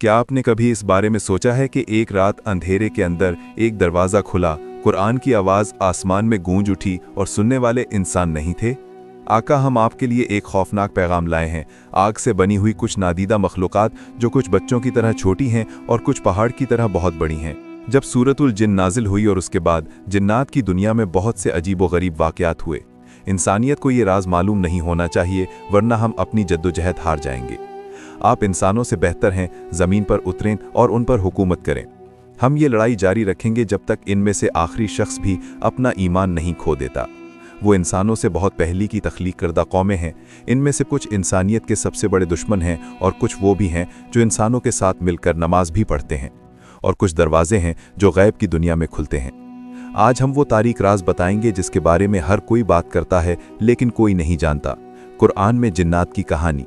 क्या आपने कभी इस बारे में सोचा है कि एक रात अंधेरे के अंदर एक दरवाज़ा खुला, कुरान की आवाज़ आसमान में गूंज उठी और सुनने वाले इंसान नहीं थे? आका, हम आपके लिए एक खौफनाक पैगाम लाए हैं। आग से बनी हुई कुछ नादीदा मखलूक़ात जो कुछ बच्चों की तरह छोटी हैं और कुछ पहाड़ की तरह बहुत बड़ी हैं। जब सूरतुल जिन नाजिल हुई और उसके बाद जिन्नात की दुनिया में बहुत से अजीब व गरीब वाक़यात हुए, इंसानियत को ये राज मालूम नहीं होना चाहिए, वरना हम अपनी जद्दोजहद हार जाएंगे। आप इंसानों से बेहतर हैं, ज़मीन पर उतरें और उन पर हुकूमत करें। हम ये लड़ाई जारी रखेंगे जब तक इनमें से आखिरी शख्स भी अपना ईमान नहीं खो देता। वो इंसानों से बहुत पहली की तख्लीक करदा कौमें हैं। इनमें से कुछ इंसानियत के सबसे बड़े दुश्मन हैं और कुछ वो भी हैं जो इंसानों के साथ मिलकर नमाज भी पढ़ते हैं, और कुछ दरवाजे हैं जो गैब की दुनिया में खुलते हैं। आज हम वो तारीक राज बताएंगे जिसके बारे में हर कोई बात करता है लेकिन कोई नहीं जानता। कुरान में जिन्नात की कहानी।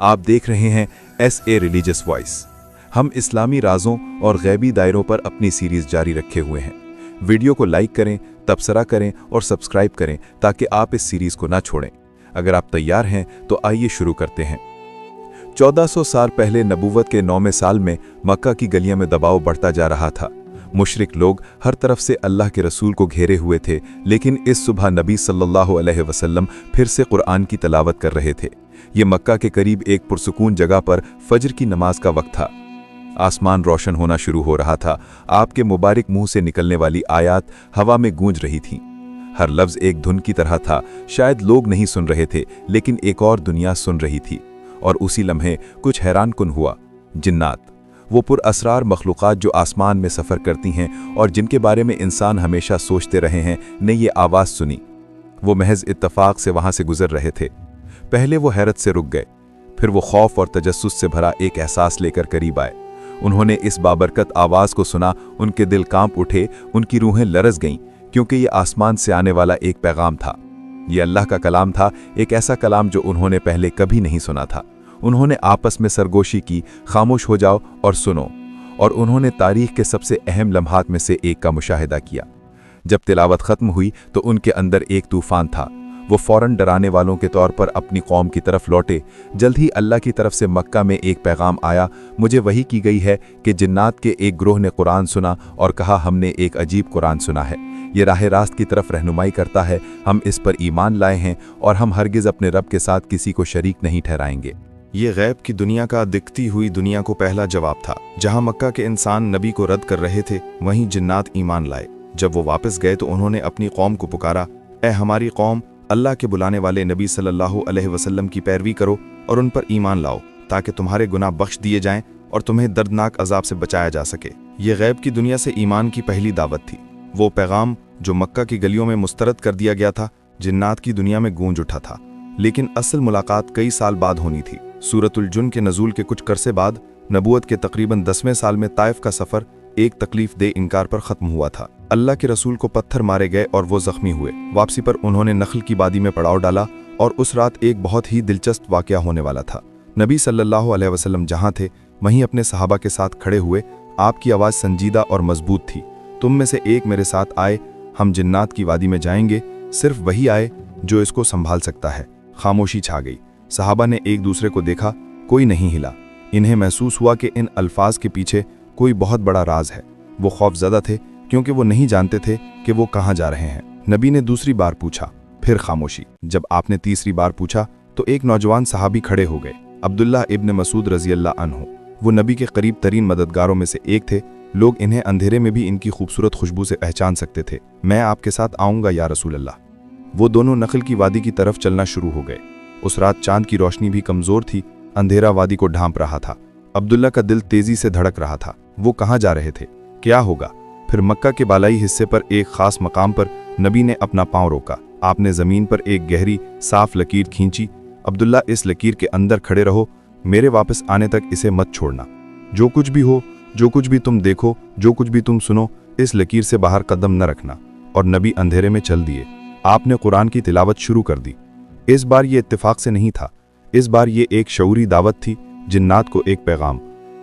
आप देख रहे हैं SA रिलीजियस वॉइस। हम इस्लामी राजों और गैबी दायरों पर अपनी सीरीज जारी रखे हुए हैं। वीडियो को लाइक करें, तबसरा करें और सब्सक्राइब करें ताकि आप इस सीरीज को ना छोड़ें। अगर आप तैयार हैं तो आइए शुरू करते हैं। 1400 साल पहले नबूवत के 9वें साल में मक्का की गलियों में दबाव बढ़ता जा रहा था। मुशरिक लोग हर तरफ से अल्लाह के रसूल को घेरे हुए थे, लेकिन इस सुबह नबी सल्लल्लाहु अलैहि वसल्लम फिर से कुरान की तलावत कर रहे थे। ये मक्का के करीब एक पुरसुकून जगह पर फजर की नमाज का वक्त था। आसमान रोशन होना शुरू हो रहा था। आपके मुबारक मुंह से निकलने वाली आयात हवा में गूंज रही थीं। हर लफ्ज़ एक धुन की तरह था। शायद लोग नहीं सुन रहे थे, लेकिन एक और दुनिया सुन रही थी। और उसी लम्हे कुछ हैरानकुन हुआ। जिन्नात, वो पुरअसरार मखलूक़ात जो आसमान में सफ़र करती हैं और जिनके बारे में इंसान हमेशा सोचते रहे हैं, ने ये आवाज़ सुनी। वो महज इत्तफ़ाक़ से वहाँ से गुजर रहे थे। पहले वो हैरत से रुक गए, फिर वो खौफ और तजस्सुस से भरा एक एहसास लेकर करीब आए। उन्होंने इस बाबरकत आवाज़ को सुना। उनके दिल कांप उठे, उनकी रूहें लरज़ गईं, क्योंकि ये आसमान से आने वाला एक पैगाम था। ये अल्लाह का कलाम था, एक ऐसा कलाम जो उन्होंने पहले कभी नहीं सुना था। उन्होंने आपस में सरगोशी की, खामोश हो जाओ और सुनो। और उन्होंने तारीख़ के सबसे अहम लम्हात में से एक का मुशाहिदा किया। जब तिलावत ख़त्म हुई तो उनके अंदर एक तूफ़ान था। वो फ़ौरन डराने वालों के तौर पर अपनी कौम की तरफ लौटे। जल्द ही अल्लाह की तरफ से मक्का में एक पैगाम आया। मुझे वही की गई है कि जिन्नात के एक ग्रोह ने कुरान सुना और कहा, हमने एक अजीब कुरान सुना है। ये राह रास्त की तरफ रहनुमाई करता है। हम इस पर ईमान लाए हैं और हम हरगिज़ अपने रब के साथ किसी को शरीक नहीं ठहराएंगे। ये गैब की दुनिया का दिखती हुई दुनिया को पहला जवाब था। जहां मक्का के इंसान नबी को रद्द कर रहे थे, वहीं जिन्नात ईमान लाए। जब वो वापस गए तो उन्होंने अपनी कौम को पुकारा, ए हमारी कौम, अल्लाह के बुलाने वाले नबी सल्लल्लाहु अलैहि वसल्लम की पैरवी करो और उन पर ईमान लाओ, ताकि तुम्हारे गुनाह बख्श दिए जाएं और तुम्हें दर्दनाक अजाब से बचाया जा सके। ये गैब की दुनिया से ईमान की पहली दावत थी। वो पैगाम जो मक्का की गलियों में मुस्तरद कर दिया गया था, जिन्नात की दुनिया में गूंज उठा था। लेकिन असल मुलाकात कई साल बाद होनी थी। सूरतुल जुन के नज़ूल के कुछ अरसे बाद नबूवत के तकरीबन 10वें साल में ताइफ का सफ़र एक तकलीफ दे इनकार पर ख़त्म हुआ था। अल्लाह के रसूल को पत्थर मारे गए और वो ज़ख्मी हुए। वापसी पर उन्होंने नखल की वादी में पड़ाव डाला और उस रात एक बहुत ही दिलचस्प वाक़या होने वाला था। नबी सल्लल्लाहु अलैहि वसल्लम जहाँ थे वहीं अपने सहाबा के साथ खड़े हुए। आपकी आवाज़ संजीदा और मजबूत थी, तुम में से एक मेरे साथ आए, हम जिन्नात की वादी में जाएंगे। सिर्फ वही आए जो इसको संभाल सकता है। खामोशी छा गई। सहाबा ने एक दूसरे को देखा, कोई नहीं हिला। इन्हें महसूस हुआ कि इन अल्फाज के पीछे कोई बहुत बड़ा राज है। वो खौफजदा थे क्योंकि वो नहीं जानते थे कि वो कहाँ जा रहे हैं। नबी ने दूसरी बार पूछा, फिर खामोशी। जब आपने तीसरी बार पूछा तो एक नौजवान सहाबी खड़े हो गए, अब्दुल्लाह इब्न मसूद रज़ियल्लाहु अन्हु। वो नबी के करीब तरीन मददगारों में से एक थे। लोग इन्हें अंधेरे में भी इनकी खूबसूरत खुशबू से पहचान सकते थे। मैं आपके साथ आऊँगा या रसूल अल्लाह। वो दोनों नखल की वादी की तरफ चलना शुरू हो गए। उस रात चांद की रोशनी भी कमज़ोर थी। अंधेरा वादी को ढांप रहा था। अब्दुल्ला का दिल तेजी से धड़क रहा था। वो कहाँ जा रहे थे, क्या होगा? फिर मक्का के बालाई हिस्से पर एक खास मकाम पर नबी ने अपना पांव रोका। आपने ज़मीन पर एक गहरी साफ लकीर खींची। अब्दुल्ला, इस लकीर के अंदर खड़े रहो, मेरे वापस आने तक इसे मत छोड़ना। जो कुछ भी हो, जो कुछ भी तुम देखो, जो कुछ भी तुम सुनो, इस लकीर से बाहर कदम न रखना। और नबी अंधेरे में चल दिए। आपने कुरान की तिलावत शुरू कर दी। इस बार ये इत्तेफाक से नहीं था, इस बार ये एक शऊरी दावत थी, जिन्नात को एक पैगाम।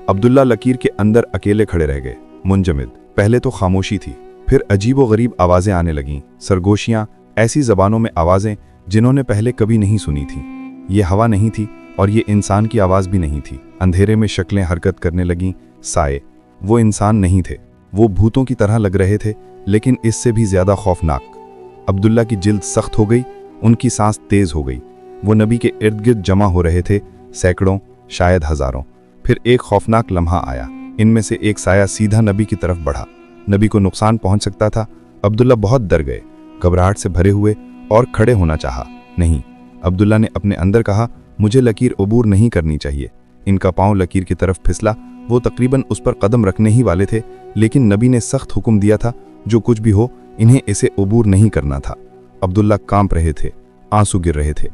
अब्दुल्ला लकीर के अंदर अकेले खड़े रह गए, मुंजमिद। पहले तो खामोशी थी, फिर अजीब व गरीब आवाज़ें आने लगीं, सरगोशियाँ, ऐसी ज़बानों में आवाज़ें जिन्होंने पहले कभी नहीं सुनी थीं। ये हवा नहीं थी, और ये इंसान की आवाज़ भी नहीं थी। अंधेरे में शक्लें हरकत करने लगीं, साए। वो इंसान नहीं थे, वो भूतों की तरह लग रहे थे, लेकिन इससे भी ज़्यादा खौफनाक। अब्दुल्ला की जिल्द सख्त हो गई, उनकी सांस तेज़ हो गई। वो नबी के इर्द गिर्द जमा हो रहे थे, सैकड़ों, शायद हज़ारों। फिर एक खौफनाक लम्हा आया। इनमें से एक साया सीधा नबी की तरफ बढ़ा। नबी को नुकसान पहुंच सकता था। अब्दुल्ला बहुत डर गए, घबराहट से भरे हुए, और खड़े होना चाहा। नहीं, अब्दुल्ला ने अपने अंदर कहा, मुझे लकीर अबूर नहीं करनी चाहिए। इनका पांव लकीर की तरफ फिसला। वो तकरीबन उस पर कदम रखने ही वाले थे, लेकिन नबी ने सख्त हुक्म दिया था, जो कुछ भी हो, इन्हें इसे अबूर नहीं करना था। अब्दुल्ला कांप रहे थे, आंसू गिर रहे थे।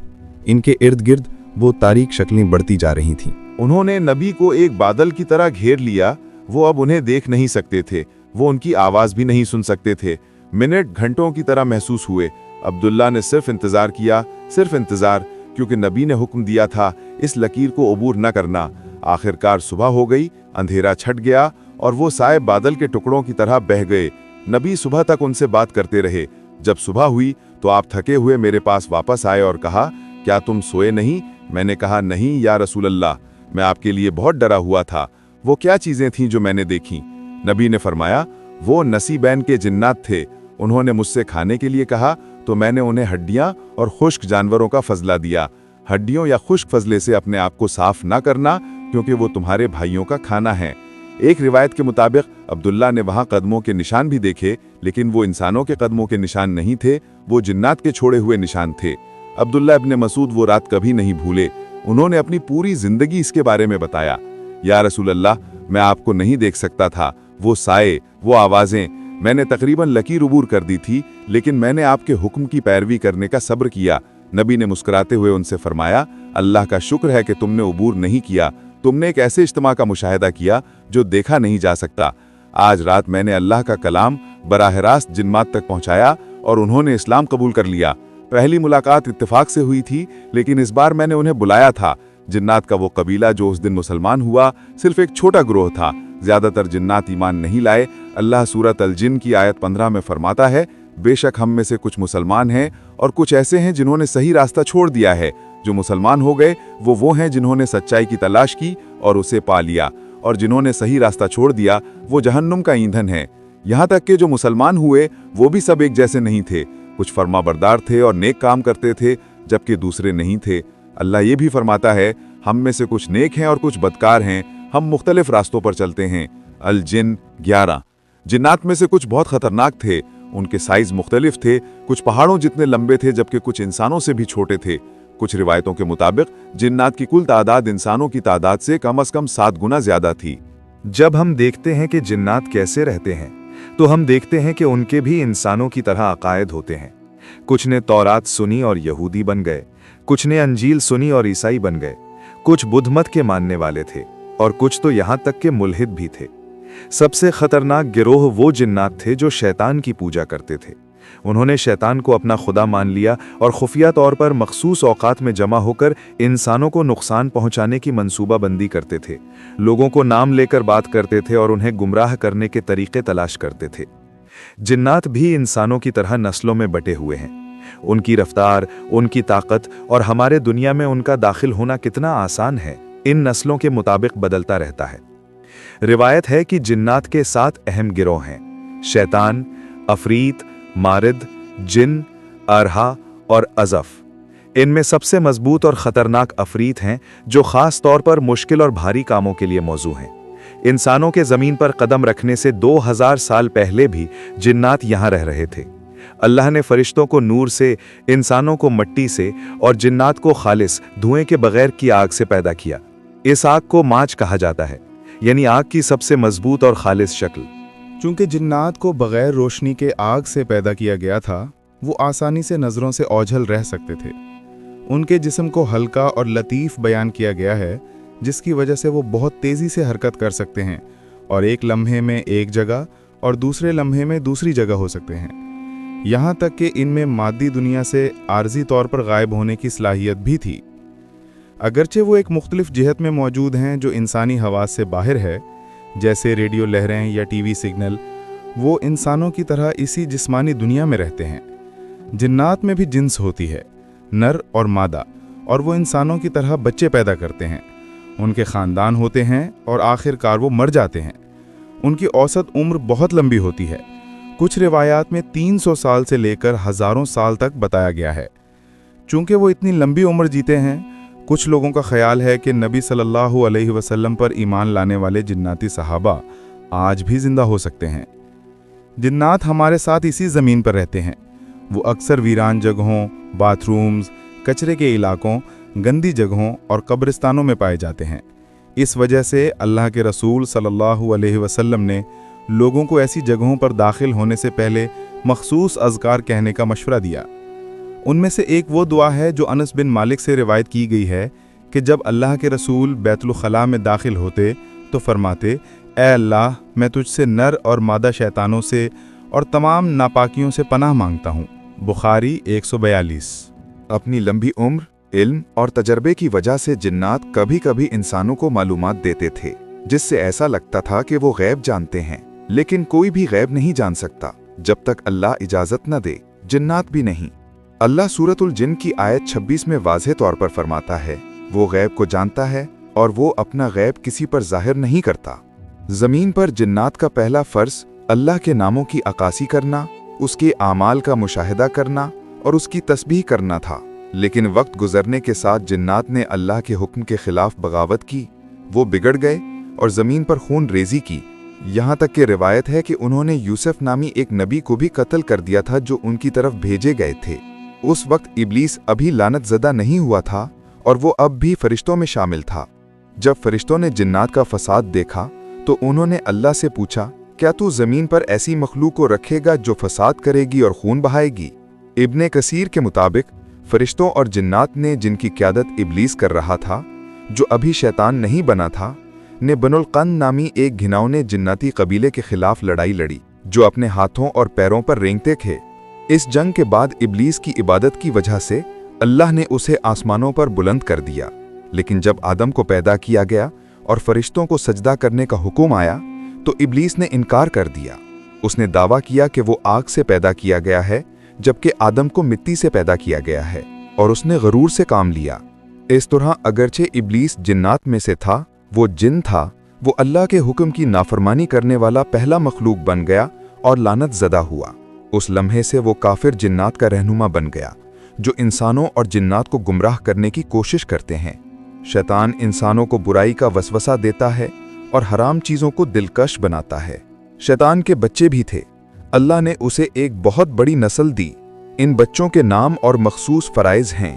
इनके इर्द गिर्द वो तारीक शक्लें बढ़ती जा रही थीं। उन्होंने नबी को एक बादल की तरह घेर लिया। वो अब उन्हें देख नहीं सकते थे, वो उनकी आवाज भी नहीं सुन सकते थे। मिनट घंटों की तरह महसूस हुए। अब्दुल्ला ने सिर्फ इंतजार किया, सिर्फ इंतजार, क्योंकि नबी ने हुक्म दिया था इस लकीर को अबूर न करना। आखिरकार सुबह हो गई, अंधेरा छट गया और वो साए बादल के टुकड़ों की तरह बह गए। नबी सुबह तक उनसे बात करते रहे। जब सुबह हुई तो आप थके हुए मेरे पास वापस आए और कहा, क्या तुम सोए नहीं? मैंने कहा, नहीं या रसूल अल्लाह, मैं आपके लिए बहुत डरा हुआ था। वो क्या चीजें थीं जो मैंने देखी? नबी ने फरमाया, वो नसीबैन के जिन्नात थे। उन्होंने मुझसे खाने के लिए कहा तो मैंने उन्हें हड्डियां और खुश्क जानवरों का फजला दिया। हड्डियों या खुश्क फजले से अपने आप को साफ ना करना, क्योंकि वो तुम्हारे भाइयों का खाना है। एक रिवायत के मुताबिक अब्दुल्ला ने वहां कदमों के निशान भी देखे, लेकिन वो इंसानों के कदमों के निशान नहीं थे, वो जिन्नात के छोड़े हुए निशान थे। अब्दुल्ला इब्ने मसूद वो रात कभी नहीं भूले। उन्होंने अपनी पूरी जिंदगी इसके बारे में बताया। या रसूल अल्लाह, मैं आपको नहीं देख सकता था। वो साए, वो आवाजें, मैंने तकरीबन लकीर अबूर कर दी थी, लेकिन मैंने आपके हुक्म की पैरवी करने का सब्र किया। नबी ने मुस्कुराते हुए उनसे फरमाया, अल्लाह का शुक्र है कि तुमने अबूर नहीं किया। तुमने एक ऐसे इज्तिमा का मुशाहिदा किया जो देखा नहीं जा सकता। आज रात मैंने अल्लाह का कलाम बराह रास्त जिन्नात तक पहुंचाया और उन्होंने इस्लाम कबूल कर लिया। पहली मुलाकात इत्तेफाक से हुई थी, लेकिन इस बार मैंने उन्हें बुलाया था। जिन्नात का वो कबीला जो उस दिन मुसलमान हुआ सिर्फ एक छोटा ग्रोह था। ज्यादातर जिन्नात ईमान नहीं लाए। अल्लाह सूरत अल जिन की आयत 15 में फरमाता है, बेशक हम में से कुछ मुसलमान हैं और कुछ ऐसे हैं जिन्होंने सही रास्ता छोड़ दिया है। जो मुसलमान हो गए वो हैं जिन्होंने सच्चाई की तलाश की और उसे पा लिया, और जिन्होंने सही रास्ता छोड़ दिया वो जहन्नुम का ईंधन है। यहाँ तक कि जो मुसलमान हुए वो भी सब एक जैसे नहीं थे। कुछ फरमाबरदार थे और नेक काम करते थे, जबकि दूसरे नहीं थे। अल्लाह ये भी फरमाता है, हम में से कुछ नेक हैं और कुछ बदकार हैं, हम मुख्तलिफ रास्तों पर चलते हैं। अल जिन 11। जिन्नात में से कुछ बहुत खतरनाक थे। उनके साइज मुख्तलिफ थे, कुछ पहाड़ों जितने लंबे थे जबकि कुछ इंसानों से भी छोटे थे। कुछ रिवायतों के मुताबिक जिन्नात की कुल तादाद इंसानों की तादाद से कम 7 गुना ज्यादा थी। जब हम देखते हैं कि जिन्नात कैसे रहते हैं, तो हम देखते हैं कि उनके भी इंसानों की तरह अकायद होते हैं। कुछ ने तौरात सुनी और यहूदी बन गए, कुछ ने अंजील सुनी और ईसाई बन गए, कुछ बुद्ध मत के मानने वाले थे और कुछ तो यहाँ तक के मुल्हिद भी थे। सबसे खतरनाक गिरोह वो जिन्नात थे जो शैतान की पूजा करते थे। उन्होंने शैतान को अपना खुदा मान लिया और खुफिया तौर पर मखसूस औकात में जमा होकर इंसानों को नुकसान पहुंचाने की मंसूबाबंदी करते थे। लोगों को नाम लेकर बात करते थे और उन्हें गुमराह करने के तरीके तलाश करते थे। जिन्नात भी इंसानों की तरह नस्लों में बटे हुए हैं। उनकी रफ्तार, उनकी ताकत और हमारे दुनिया में उनका दाखिल होना कितना आसान है, इन नस्लों के मुताबिक बदलता रहता है। रिवायत है कि जिन्नात के 7 अहम गिरोह हैं: शैतान, अफरीत, मारिद, जिन, अरहा और अजफ। इनमें सबसे मजबूत और खतरनाक अफरीत हैं, जो खास तौर पर मुश्किल और भारी कामों के लिए मौजू हैं। इंसानों के जमीन पर कदम रखने से 2000 साल पहले भी जिन्नात यहाँ रह रहे थे। अल्लाह ने फरिश्तों को नूर से, इंसानों को मिट्टी से और जिन्नात को खालिस धुएं के बगैर की आग से पैदा किया। इस आग को माच कहा जाता है, यानी आग की सबसे मजबूत और खालिस शक्ल। चूंकि जिन्नात को बगैर रोशनी के आग से पैदा किया गया था, वो आसानी से नज़रों से ओझल रह सकते थे। उनके जिस्म को हल्का और लतीफ़ बयान किया गया है, जिसकी वजह से वो बहुत तेज़ी से हरकत कर सकते हैं और एक लम्हे में एक जगह और दूसरे लम्हे में दूसरी जगह हो सकते हैं। यहाँ तक कि इनमें मादी दुनिया से आर्जी तौर पर गायब होने की सलाहियत भी थी। अगरचे वो एक मुख्तलिफ जिहत में मौजूद हैं जो इंसानी हवास से बाहर है, जैसे रेडियो लहरें या टीवी सिग्नल, वो इंसानों की तरह इसी जिस्मानी दुनिया में रहते हैं। जिन्नात में भी जिन्स होती है, नर और मादा, और वो इंसानों की तरह बच्चे पैदा करते हैं। उनके ख़ानदान होते हैं और आखिरकार वो मर जाते हैं। उनकी औसत उम्र बहुत लंबी होती है। कुछ रिवायात में 300 साल से लेकर हज़ारों साल तक बताया गया है। चूँकि वो इतनी लंबी उम्र जीते हैं, कुछ लोगों का ख्याल है कि नबी सल्लल्लाहु अलैहि वसल्लम पर ईमान लाने वाले जिन्नाती सहाबा आज भी जिंदा हो सकते हैं। जिन्नात हमारे साथ इसी ज़मीन पर रहते हैं। वो अक्सर वीरान जगहों, बाथरूम्स, कचरे के इलाकों, गंदी जगहों और कब्रिस्तानों में पाए जाते हैं। इस वजह से अल्लाह के रसूल सल्लल्लाहु अलैहि वसल्लम ने लोगों को ऐसी जगहों पर दाखिल होने से पहले मखसूस अज़कार कहने का मशवरा दिया। उनमें से एक वो दुआ है जो अनस बिन मालिक से रिवायत की गई है कि जब अल्लाह के रसूल बैतुल खला में दाखिल होते तो फरमाते, ऐ अल्लाह, मैं तुझसे नर और मादा शैतानों से और तमाम नापाकियों से पनाह मांगता हूँ। बुखारी 142। अपनी लंबी उम्र, इल्म और तजर्बे की वजह से जिन्नात कभी कभी इंसानों को मालूमात देते थे, जिससे ऐसा लगता था कि वो गैब जानते हैं। लेकिन कोई भी गैब नहीं जान सकता जब तक अल्लाह इजाजत न दे, जिन्नात भी नहीं। अल्लाह सूरतुल जिन की आयत 26 में वाज़ेह तौर पर फरमाता है, वो गैब को जानता है और वो अपना गैब किसी पर जाहिर नहीं करता। ज़मीन पर जिन्नात का पहला फ़र्ज़ अल्लाह के नामों की अक्कासी करना, उसके आमाल का मुशाहिदा करना और उसकी तस्बीह करना था। लेकिन वक्त गुजरने के साथ जिन्नात ने अल्लाह के हुक्म के खिलाफ बगावत की। वो बिगड़ गए और ज़मीन पर खून रेजी की। यहाँ तक कि रिवायत है कि उन्होंने यूसुफ नामी एक नबी को भी कत्ल कर दिया था जो उनकी तरफ भेजे गए थे। उस वक्त इब्लीस अभी लानत ज़दा नहीं हुआ था और वो अब भी फरिश्तों में शामिल था। जब फरिश्तों ने जिन्नात का फसाद देखा तो उन्होंने अल्लाह से पूछा, क्या तू ज़मीन पर ऐसी मखलूक को रखेगा जो फसाद करेगी और खून बहाएगी? इब्ने कसीर के मुताबिक फरिश्तों और जिन्नात ने, जिनकी क़यादत इब्लीस कर रहा था, जो अभी शैतान नहीं बना था, ने बनुल क़न नामी एक घिनौने जिन्नाती कबीले के खिलाफ लड़ाई लड़ी जो अपने हाथों और पैरों पर रेंगते थे। इस जंग के बाद इब्लीस की इबादत की वजह से अल्लाह ने उसे आसमानों पर बुलंद कर दिया। लेकिन जब आदम को पैदा किया गया और फरिश्तों को सजदा करने का हुक्म आया तो इब्लीस ने इनकार कर दिया। उसने दावा किया कि वो आग से पैदा किया गया है जबकि आदम को मिट्टी से पैदा किया गया है, और उसने गरूर से काम लिया। इस तरह अगरचे इब्लीस जिन्नात में से था, वो जिन था, वो अल्लाह के हुक्म की नाफरमानी करने वाला पहला मखलूक बन गया और लानत ज़दा हुआ। उस लम्हे से वो काफिर जिन्नात का रहनुमा बन गया जो इंसानों और जिन्नात को गुमराह करने की कोशिश करते हैं। शैतान इंसानों को बुराई का वसवसा देता है और हराम चीज़ों को दिलकश बनाता है। शैतान के बच्चे भी थे। अल्लाह ने उसे एक बहुत बड़ी नस्ल दी। इन बच्चों के नाम और मखसूस फ़राइज़ हैं।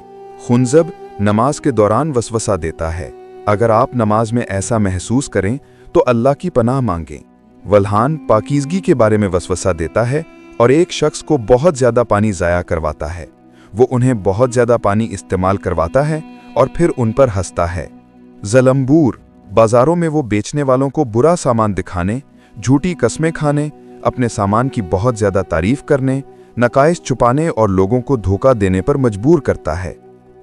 खुंजब नमाज के दौरान वसवसा देता है। अगर आप नमाज में ऐसा महसूस करें तो अल्लाह की पनाह मांगें। वल्हान पाकीज़गी के बारे में वसवसा देता है और एक शख्स को बहुत ज़्यादा पानी ज़ाया करवाता है। वो उन्हें बहुत ज़्यादा पानी इस्तेमाल करवाता है और फिर उन पर हंसता है। ज़लम्बूर बाज़ारों में वो बेचने वालों को बुरा सामान दिखाने, झूठी कस्में खाने, अपने सामान की बहुत ज़्यादा तारीफ़ करने, नकाइश छुपाने और लोगों को धोखा देने पर मजबूर करता है।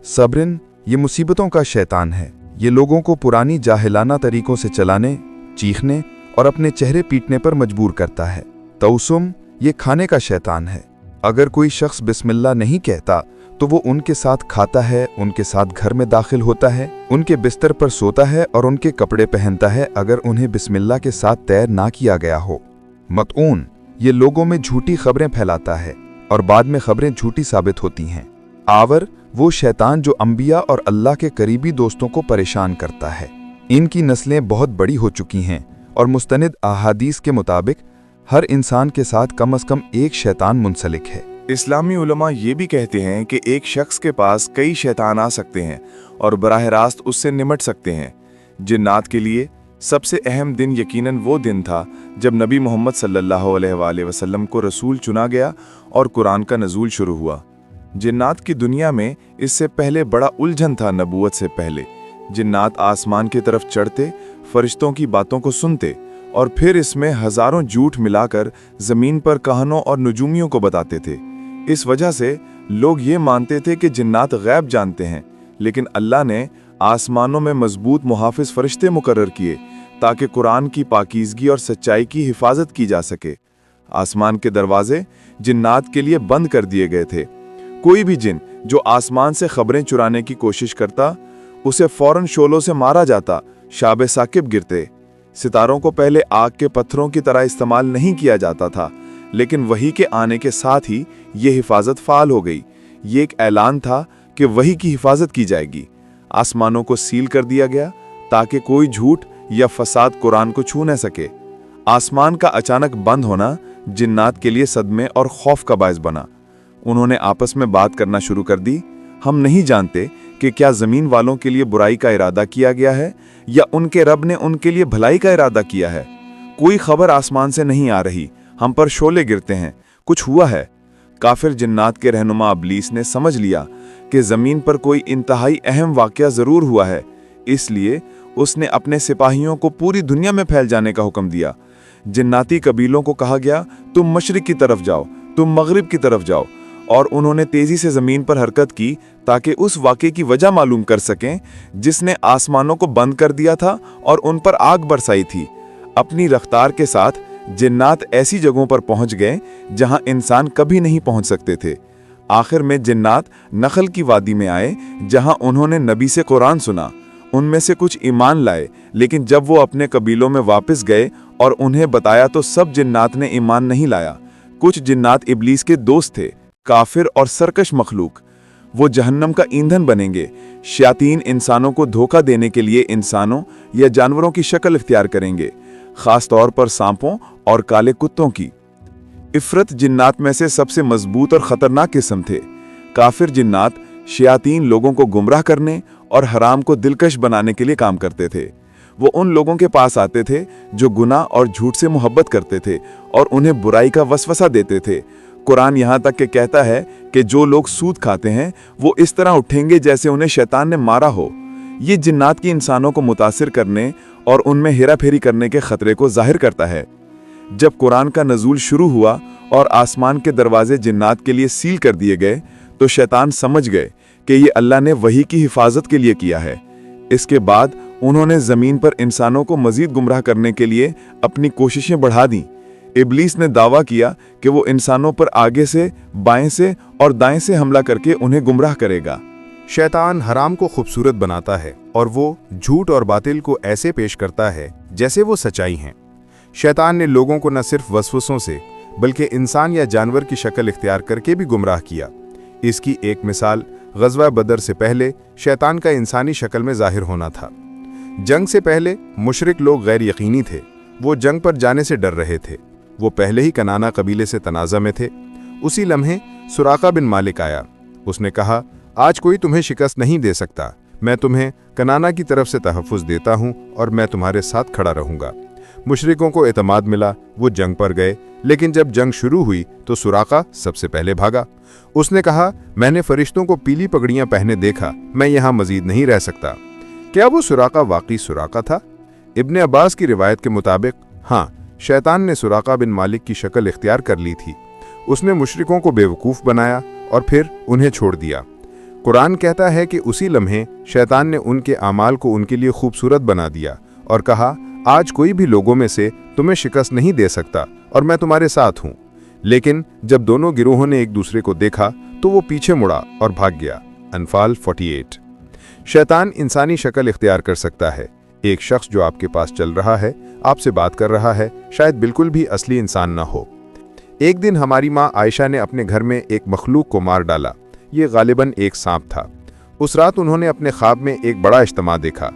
सब्रिन ये मुसीबतों का शैतान है। ये लोगों को पुरानी जाहिलाना तरीकों से चलाने, चीखने और अपने चेहरे पीटने पर मजबूर करता है। तौसुम ये खाने का शैतान है। अगर कोई शख्स बिस्मिल्लाह नहीं कहता तो वो उनके साथ खाता है, उनके साथ घर में दाखिल होता है, उनके बिस्तर पर सोता है और उनके कपड़े पहनता है अगर उन्हें बिस्मिल्लाह के साथ तैर ना किया गया हो। मतऊन ये लोगों में झूठी खबरें फैलाता है और बाद में खबरें झूठी साबित होती हैं। आवर वो शैतान जो अंबिया और अल्लाह के करीबी दोस्तों को परेशान करता है। इनकी नस्लें बहुत बड़ी हो चुकी हैं और मुस्तनिद अहादीस के मुताबिक हर इंसान के साथ कम से कम एक शैतान मुंसलिक है। इस्लामी उलमा ये भी कहते हैं कि एक शख्स के पास कई शैतान आ सकते हैं और बराह रास्त उससे निमट सकते हैं। जिन्नात के लिए सबसे अहम दिन यकीनन वो दिन था जब नबी मोहम्मद सल्लल्लाहु अलैहि वसल्लम को रसूल चुना गया और कुरान का नज़ूल शुरू हुआ। जिन्नात की दुनिया में इससे पहले बड़ा उलझन था। नबूवत से पहले जिन्नात आसमान की तरफ चढ़ते, फरिश्तों की बातों को सुनते और फिर इसमें हज़ारों झूठ मिलाकर ज़मीन पर कहानों और नजूमियों को बताते थे। इस वजह से लोग ये मानते थे कि जिन्नात गैब जानते हैं, लेकिन अल्लाह ने आसमानों में मजबूत मुहाफिज फरिश्ते मुकर्रर किए ताकि कुरान की पाकीज़गी और सच्चाई की हिफाजत की जा सके। आसमान के दरवाजे जिन्नात के लिए बंद कर दिए गए थे। कोई भी जिन जो आसमान से खबरें चुराने की कोशिश करता, उसे फौरन शोलों से मारा जाता, शाबे साकिब गिरते। सितारों को पहले आग के पत्थरों की तरह इस्तेमाल नहीं किया जाता था, लेकिन वही के आने के साथ ही ये हिफाजत फाल हो गई। ये एक ऐलान था कि वही की हिफाजत की जाएगी। आसमानों को सील कर दिया गया ताकि कोई झूठ या फसाद कुरान को छू न सके। आसमान का अचानक बंद होना जिन्नात के लिए सदमे और खौफ का बायस बना। उन्होंने आपस में बात करना शुरू कर दी। हम नहीं जानते कि क्या जमीन वालों के लिए बुराई का इरादा किया गया है या उनके रब ने उनके लिए भलाई का इरादा किया है। कोई खबर आसमान से नहीं आ रही, हम पर शोले गिरते हैं, कुछ हुआ है। काफिर जिन्नात के रहनुमा इब्लीस ने समझ लिया कि जमीन पर कोई इंतहाई अहम वाकया जरूर हुआ है, इसलिए उसने अपने सिपाहियों को पूरी दुनिया में फैल जाने का हुक्म दिया। जिन्नाती कबीलों को कहा गया, तुम मशरिक की तरफ जाओ, तुम मगरिब की तरफ जाओ, और उन्होंने तेजी से जमीन पर हरकत की ताकि उस वाक़े की वजह मालूम कर सकें जिसने आसमानों को बंद कर दिया था और उन पर आग बरसाई थी। अपनी रफ्तार के साथ जिन्नात ऐसी जगहों पर पहुंच गए जहां इंसान कभी नहीं पहुंच सकते थे। आखिर में जिन्नात नखल की वादी में आए जहां उन्होंने नबी से कुरान सुना। उनमें से कुछ ईमान लाए, लेकिन जब वो अपने कबीलों में वापस गए और उन्हें बताया तो सब जिन्नात ने ईमान नहीं लाया। कुछ जिन्नात इब्लीस के दोस्त थे, काफिर और सरकश मखलूक। वो जहन्नम का ईंधन बनेंगे। शयातीन इंसानों को धोखा देने के लिए इंसानों या जानवरों की शक्ल इख्तियार करेंगे, खास तौर पर सांपों और काले कुत्तों की। इफरत जिन्नात में से सबसे मजबूत और खतरनाक किस्म थे। काफिर जिन्नात शयातीन लोगों को गुमराह करने और हराम को दिलकश बनाने के लिए काम करते थे। वो उन लोगों के पास आते थे जो गुनाह और झूठ से मोहब्बत करते थे और उन्हें बुराई का वसवसा देते थे। कुरान यहाँ तक के कहता है कि जो लोग सूद खाते हैं वो इस तरह उठेंगे जैसे उन्हें शैतान ने मारा हो। ये जिन्नात की इंसानों को मुतासिर करने और उनमें हेरा फेरी करने के खतरे को जाहिर करता है। जब कुरान का नजूल शुरू हुआ और आसमान के दरवाजे जिन्नात के लिए सील कर दिए गए तो शैतान समझ गए कि ये अल्लाह ने वही की हिफाजत के लिए किया है। इसके बाद उन्होंने जमीन पर इंसानों को मजीद गुमराह करने के लिए अपनी कोशिशें बढ़ा दी। इब्लीस ने दावा किया कि वो इंसानों पर आगे से, बाएं से और दाएं से हमला करके उन्हें गुमराह करेगा। शैतान हराम को खूबसूरत बनाता है और वो झूठ और बातिल को ऐसे पेश करता है जैसे वो सच्चाई हैं। शैतान ने लोगों को न सिर्फ वसवसों से बल्कि इंसान या जानवर की शक्ल इख्तियार करके भी गुमराह किया। इसकी एक मिसाल ग़ज़वा बदर से पहले शैतान का इंसानी शक्ल में जाहिर होना था। जंग से पहले मुशरिक लोग गैर यकीनी थे। वो जंग पर जाने से डर रहे थे। वो पहले ही कनाना कबीले से तनाज़ा में थे। उसी लम्हे सुराका बिन मालिक आया। उसने कहा, आज कोई तुम्हें शिकस्त नहीं दे सकता। मैं तुम्हें कनाना की तरफ से तहफ़्फ़ुज़ देता हूँ और मैं तुम्हारे साथ खड़ा रहूँगा। मुशरिकों को एतमाद मिला, वो जंग पर गए, लेकिन जब जंग शुरू हुई तो सुराका सबसे पहले भागा। उसने कहा, मैंने फरिश्तों को पीली पगड़ियाँ पहने देखा, मैं यहाँ मजीद नहीं रह सकता। क्या वो सुराका वाकई सुराका था? इब्ने अब्बास की रिवायत के मुताबिक हाँ, शैतान ने सुराका बिन मालिक की शक्ल इख्तियार कर ली थी। उसने मुशरिकों को बेवकूफ़ बनाया और फिर उन्हें छोड़ दिया। कुरान कहता है कि उसी लम्हे शैतान ने उनके आमाल को उनके लिए खूबसूरत बना दिया और कहा, आज कोई भी लोगों में से तुम्हें शिकस्त नहीं दे सकता और मैं तुम्हारे साथ हूँ। लेकिन जब दोनों गिरोहों ने एक दूसरे को देखा तो वो पीछे मुड़ा और भाग गया। अनफाल 48। शैतान इंसानी शक्ल इख्तियार कर सकता है। एक शख्स जो आपके पास चल रहा है, आपसे बात कर रहा है, शायद बिल्कुल भी असली इंसान ना हो। एक दिन हमारी माँ आयशा ने अपने घर में एक मखलूक को मार डाला। ये गालिबन एक सांप था। उस रात उन्होंने अपने ख्वाब में एक बड़ा इज्तिमा देखा।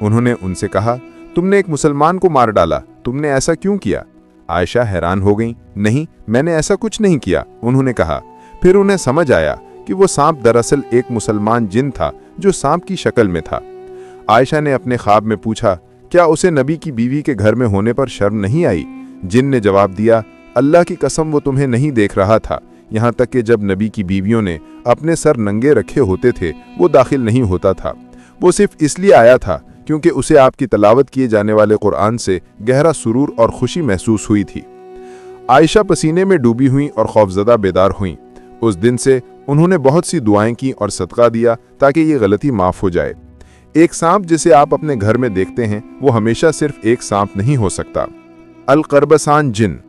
उन्होंने उनसे कहा, तुमने एक मुसलमान को मार डाला, तुमने ऐसा क्यों किया? आयशा हैरान हो गई। नहीं, मैंने ऐसा कुछ नहीं किया, उन्होंने कहा। फिर उन्हें समझ आया कि वो सांप दरअसल एक मुसलमान जिन था जो सांप की शक्ल में था। आयशा ने अपने ख्वाब में पूछा, क्या उसे नबी की बीवी के घर में होने पर शर्म नहीं आई? जिन ने जवाब दिया, अल्लाह की कसम वो तुम्हें नहीं देख रहा था। यहाँ तक कि जब नबी की बीवियों ने अपने सर नंगे रखे होते थे वो दाखिल नहीं होता था। वो सिर्फ इसलिए आया था क्योंकि उसे आपकी तलावत किए जाने वाले कुरान से गहरा सुरूर और खुशी महसूस हुई थी। आयशा पसीने में डूबी हुई और खौफजदा बेदार हुई। उस दिन से उन्होंने बहुत सी दुआएं की और सदका दिया ताकि ये गलती माफ हो जाए। एक सांप जिसे आप अपने घर में देखते हैं वो हमेशा सिर्फ एक सांप नहीं हो सकता। अल-करबसान जिन।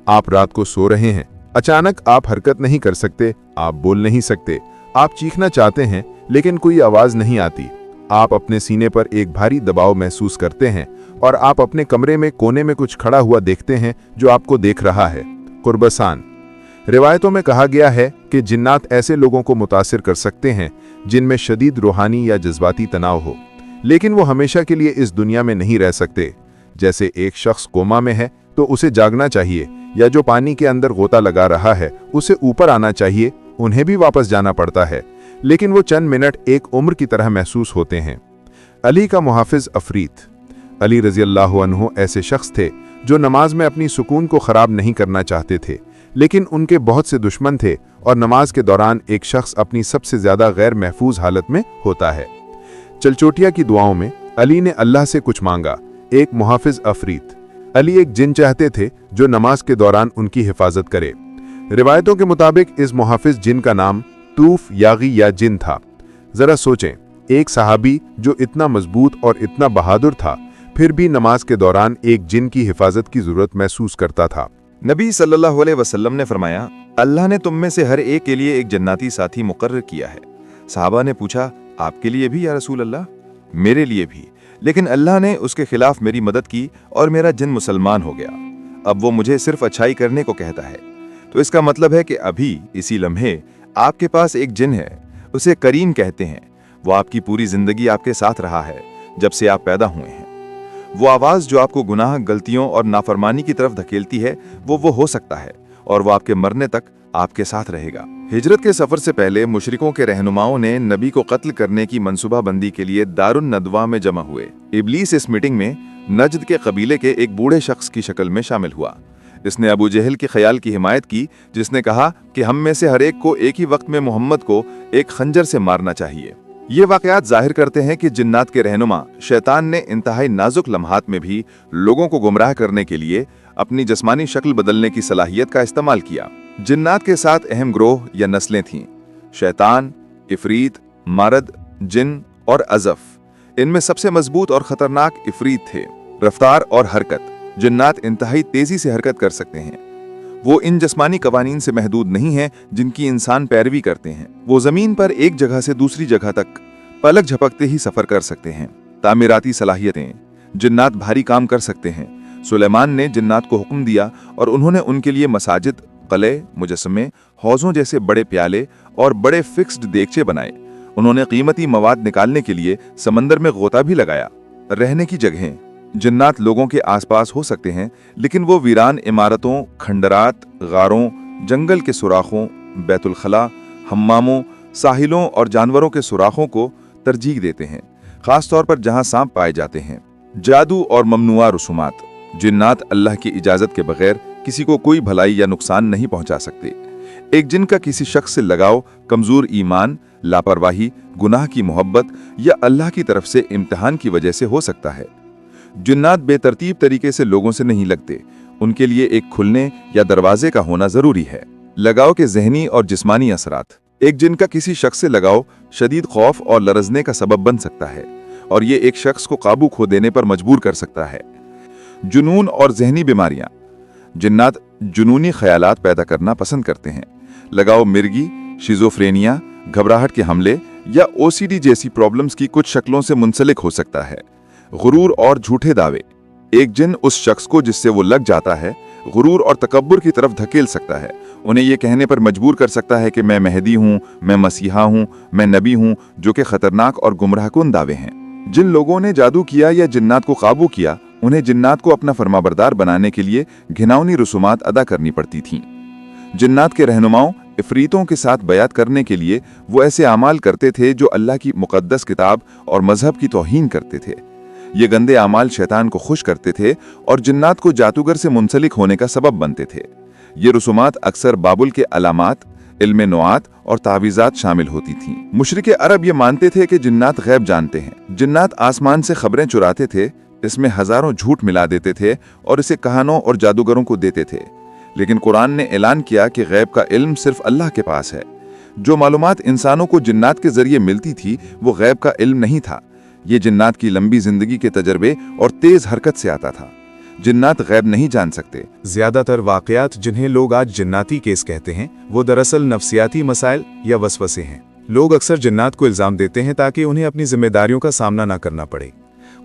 आप रात को सो रहे हैं, अचानक आप हरकत नहीं कर सकते, आप बोल नहीं सकते, आप चीखना चाहते हैं लेकिन कोई आवाज नहीं आती। आप अपने सीने पर एक भारी दबाव महसूस करते हैं और आप अपने कमरे में कोने में कुछ खड़ा हुआ देखते हैं जो आपको देख रहा है। कुर्बसान। रिवायतों में कहा गया है कि जिन्नात ऐसे लोगों को मुतासिर कर सकते हैं जिनमें शदीद रूहानी या जज्बाती तनाव हो, लेकिन वो हमेशा के लिए इस दुनिया में नहीं रह सकते। जैसे एक शख्स कोमा में है तो उसे जागना चाहिए, या जो पानी के अंदर गोता लगा रहा है उसे ऊपर आना चाहिए, उन्हें भी वापस जाना पड़ता है, लेकिन वो चंद मिनट एक उम्र की तरह महसूस होते हैं। अली का मुहाफिज अफरीत। अली रजी अल्लाह अन्हु ऐसे शख्स थे जो नमाज में अपनी सुकून को खराब नहीं करना चाहते थे, लेकिन उनके बहुत से दुश्मन थे और नमाज के दौरान एक शख्स अपनी सबसे ज्यादा गैर महफूज हालत में होता है। चलचोटिया की दुआओं में अली ने अल्लाह से कुछ मांगा। एक मुहाफिज अफरीत। अली एक जिन चाहते थे जो नमाज के दौरान उनकी हिफाजत करे। रिवायतों के मुताबिक इस मुहाफिज जिन का नाम तूफ यागी या जिन था। जरा सोचें, एक सहाबी जो इतना मजबूत और इतना बहादुर था, फिर भी नमाज के दौरान एक जिन की हिफाजत की जरूरत महसूस करता था। नबी सल्लल्लाहु अलैहि वसल्लम ने फरमाया, अल्लाह ने तुम में से हर एक के लिए एक जन्नती साथी मुकर्रर किया है। सहाबा ने पूछा, आपके लिए भी या रसूल अल्लाह? मेरे लिए भी, लेकिन अल्लाह ने उसके खिलाफ मेरी मदद की और मेरा जिन मुसलमान हो गया। अब वो मुझे सिर्फ अच्छाई करने को कहता है। तो इसका मतलब है कि अभी इसी लम्हे आपके पास एक जिन है, उसे करीन कहते हैं। वो आपकी पूरी जिंदगी आपके साथ रहा है जब से आप पैदा हुए हैं। वो आवाज़ जो आपको गुनाह, गलतियों और नाफरमानी की तरफ धकेलती है, वो हो सकता है, और वो आपके मरने तक आपके साथ रहेगा। हिजरत के सफर से पहले मुशरिकों के रहनुमाओं ने नबी को कत्ल करने की मंसूबाबंदी के लिए दारुन नदवा में जमा हुए। इब्लीस इस मीटिंग में नजद के कबीले के एक बूढ़े शख्स की शक्ल में शामिल हुआ। इसने अबू जहल के ख्याल की हिमायत की, जिसने कहा कि हम में से हर एक को एक ही वक्त में मोहम्मद को एक खंजर से मारना चाहिए। ये वाकयात जाहिर करते हैं कि जिन्नात के रहनुमा शैतान ने इंतहाई नाजुक लम्हात में भी लोगों को गुमराह करने के लिए अपनी जिस्मानी शक्ल बदलने की सलाहियत का इस्तेमाल किया। जिन्नात के साथ अहम ग्रोह या नस्लें थीं: शैतान, इफरीत, मारद, जिन और अजफ। इनमें सबसे मजबूत और खतरनाक इफरीत थे। रफ्तार और हरकत। जिन्नात इंतहाई तेजी से हरकत कर सकते हैं। वो इन जिस्मानी कवानीन से महदूद नहीं हैं जिनकी इंसान पैरवी करते हैं। वो जमीन पर एक जगह से दूसरी जगह तक पलक झपकते ही सफर कर सकते हैं। तामीराती सलाहियतें। जिन्नात भारी काम कर सकते हैं। सुलेमान ने जिन्नात को हुक्म दिया और उन्होंने उनके लिए मसाजिद, कले, मुजस्समे, हौजों जैसे बड़े प्याले और बड़े फिक्स्ड देगचे बनाए। उन्होंने कीमती मवाद निकालने के लिए समंदर में गोता भी लगाया। रहने की जगहें। जिन्नात लोगों के आसपास हो सकते हैं, लेकिन वो वीरान इमारतों, खंडरात, गारों, जंगल के सुराखों, बैतुल खला, हम्मामों, साहिलों और जानवरों के सुराखों को तरजीह देते हैं, खास तौर पर जहां सांप पाए जाते हैं। जादू और ममनुआ रसूमात। जिन्नात अल्लाह की इजाजत के बगैर किसी को कोई भलाई या नुकसान नहीं पहुंचा सकते। एक जिन का किसी शख्स से लगाव कमजोर ईमान, लापरवाही, गुनाह की मोहब्बत या अल्लाह की तरफ से इम्तिहान की वजह से हो सकता है। जिन्नात बेतरतीब तरीके से लोगों से नहीं लगते। उनके लिए एक खुलने या दरवाजे का होना जरूरी है। लगाव के जहनी और जिस्मानी असरात। एक जिन का किसी शख्स से लगाव शदीद खौफ और लरजने का सबब बन सकता है, और ये एक शख्स को काबू खो देने पर मजबूर कर सकता है। जुनून और जहनी बीमारियां। जिन्नात जुनूनी ख्यालात पैदा करना पसंद करते हैं। लगाव मिर्गी, शिजोफ्रेनिया, घबराहट के हमले या ओसीडी जैसी प्रॉब्लम्स की कुछ शक्लों से मुंसलिक हो सकता है। गुरूर और झूठे दावे। एक जिन उस शख्स को जिससे वो लग जाता है गुरूर और तकब्बुर की तरफ धकेल सकता है। उन्हें ये कहने पर मजबूर कर सकता है कि मैं मेहदी हूँ, मैं मसीहा हूँ, मैं नबी हूँ, जो कि खतरनाक और गुमराहकुन दावे हैं। जिन लोगों ने जादू किया या जिन्नात को काबू किया, उन्हें जिन्नात को अपना फरमाबरदार बनाने के लिए घिनौनी रसूमात अदा करनी पड़ती थीं। जिन्नात के रहनुमाओं इफरीतों के साथ बयात करने के लिए वो ऐसे आमाल करते थे जो अल्लाह की मुकद्दस किताब और मजहब की तौहीन करते थे। ये गंदे आमाल शैतान को खुश करते थे और जिन्नात को जादूगर से मुंसलिक होने का सबब बनते थे। ये रसूमात अक्सर बाबुल के अलामात, इल्मे नौआत और तावीज़ात शामिल होती थीं। मुशरिके अरब ये मानते थे कि जिन्नात गैब जानते हैं। जिन्नात आसमान से खबरें चुराते थे, इसमें हजारों झूठ मिला देते थे और इसे कहानों और जादूगरों को देते थे। लेकिन कुरान ने ऐलान किया कि गैब का इल्म सिर्फ अल्लाह के पास है। जो मालूमात इंसानों को जिन्नात के जरिए मिलती थी वो गैब का इल्म नहीं था। ये जिन्नात की लंबी जिंदगी के तजर्बे और तेज हरकत से आता था। जिन्नात गैब नहीं जान सकते। ज्यादातर वाकयात जिन्हें लोग आज जिन्नाती केस कहते हैं वो दरअसल नफ्सियाती मसाइल या वसवसे हैं। लोग अक्सर जिन्नात को इल्जाम देते हैं ताकि उन्हें अपनी जिम्मेदारियों का सामना ना करना पड़े।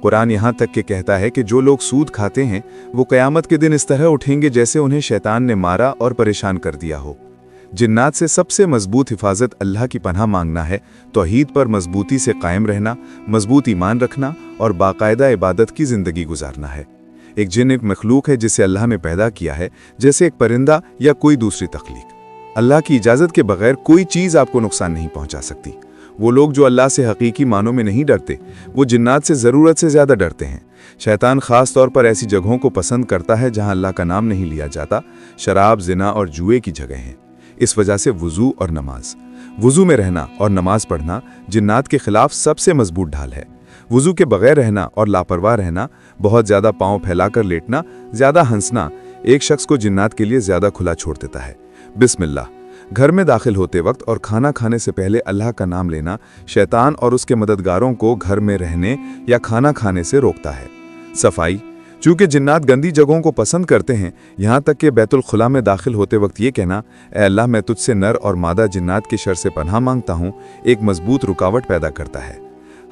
कुरान यहाँ तक के कहता है कि जो लोग सूद खाते हैं वो क़यामत के दिन इस तरह उठेंगे जैसे उन्हें शैतान ने मारा और परेशान कर दिया हो। जिन्नात से सबसे मजबूत हिफाजत अल्लाह की पनाह मांगना है, तौहीद पर मजबूती से कायम रहना, मजबूत ईमान रखना और बाकायदा इबादत की ज़िंदगी गुजारना है। एक जिन एक मखलूक है जिसे अल्लाह ने पैदा किया है, जैसे एक परिंदा या कोई दूसरी तख्लीक। अल्लाह की इजाज़त के बगैर कोई चीज़ आपको नुकसान नहीं पहुंचा सकती। वो लोग जो अल्लाह से हकीकी मानों में नहीं डरते, वो जिन्नात से ज़रूरत से ज़्यादा डरते हैं। शैतान ख़ास तौर पर ऐसी जगहों को पसंद करता है जहां अल्लाह का नाम नहीं लिया जाता। शराब, जिना और जुए की जगह हैं। इस वजह से वज़ू और नमाज, वज़ू में रहना और नमाज पढ़ना जिन्नात के खिलाफ सबसे मजबूत ढाल है। वज़ू के बगैर रहना और लापरवाह रहना, बहुत ज़्यादा पाँव फैलाकर लेटना, ज़्यादा हंसना एक शख्स को जिन्नात के लिए ज़्यादा खुला छोड़ देता है। बिस्मिल्लाह, घर में दाखिल होते वक्त और खाना खाने से पहले अल्लाह का नाम लेना शैतान और उसके मददगारों को घर में रहने या खाना खाने से रोकता है। सफाई, चूँकि जिन्नात गंदी जगहों को पसंद करते हैं, यहाँ तक कि बैतुल खुला में दाखिल होते वक्त ये कहना, ए अल्लाह मैं तुझसे नर और मादा जिन्नात के शर से पनाह मांगता हूँ, एक मजबूत रुकावट पैदा करता है।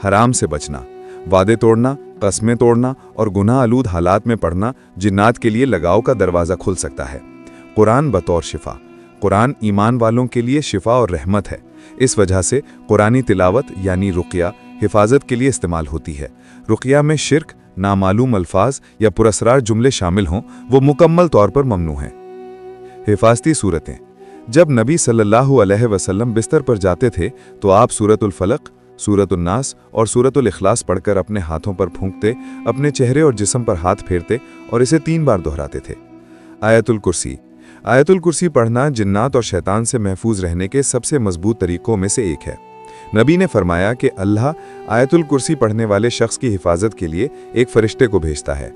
हराम से बचना, वादे तोड़ना, कस्में तोड़ना और गुनाह आलूद हालात में पढ़ना जिन्नात के लिए लगाव का दरवाज़ा खुल सकता है। कुरान बतौर शिफा, कुरान ईमान वालों के लिए शिफा और रहमत है। इस वजह से कुरानी तिलावत यानी रुक़या हिफाजत के लिए इस्तेमाल होती है। रुक़या में शिर्क, नामालूम अल्फाज या पुरस्रार जुमले शामिल हों, वो मुकम्मल तौर पर ममनू हैं। हिफाजती सूरतें, जब नबी सल्लल्लाहु अलैहि वसल्लम बिस्तर पर जाते थे तो आप सूरतुल फलक, सूरतुल नास और सूरतुल इखलास पढ़कर अपने हाथों पर फूंकते, अपने चेहरे और जिस्म पर हाथ फेरते और इसे 3 बार दोहराते थे। आयतुल कुर्सी, आयतुल कुर्सी पढ़ना जिन्नात और शैतान से महफूज रहने के सबसे मजबूत तरीकों में से एक है। नबी ने फरमाया कि अल्लाह आयतुल कुर्सी पढ़ने वाले शख्स की हिफाजत के लिए एक फरिश्ते को भेजता है।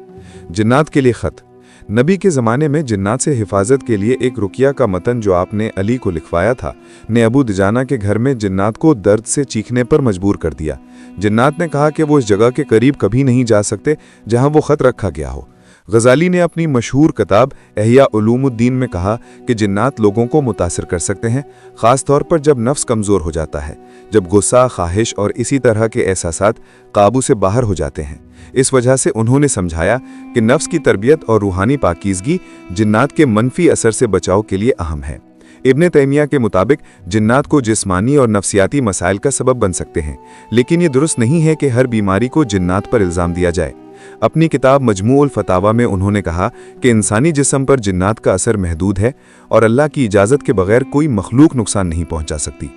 जिन्नात के लिए ख़त, नबी के ज़माने में जिन्नात से हिफाजत के लिए एक रुकिया का मतन जो आपने अली को लिखवाया था, ने अबू दुजाना के घर में जिन्नात को दर्द से चीखने पर मजबूर कर दिया। जिन्नात ने कहा कि वो इस जगह के करीब कभी नहीं जा सकते जहाँ वो ख़त रखा गया हो। गज़ाली ने अपनी मशहूर किताब एहया उलूमुद्दीन में कहा कि जिन्नात लोगों को मुतासिर कर सकते हैं, ख़ास तौर पर जब नफ्स कमज़ोर हो जाता है, जब गुस्सा, ख्वाहिश और इसी तरह के एहसासात काबू से बाहर हो जाते हैं। इस वजह से उन्होंने समझाया कि नफ्स की तरबियत और रूहानी पाकीज़गी जिन्नात के मनफी असर से बचाव के लिए अहम है। इब्ने तैमिया के मुताबिक जिन्नात को जिस्मानी और नफ्सियाती मसाइल का सबब बन सकते हैं, लेकिन ये दुरुस्त नहीं है कि हर बीमारी को जिन्नात पर इल्ज़ाम दिया जाए। अपनी किताब मजमूउल फतावा में उन्होंने कहा कि इंसानी जिस्म पर जिन्नात का असर महदूद है और अल्लाह की इजाज़त के बगैर कोई मखलूक नुकसान नहीं पहुंचा सकती।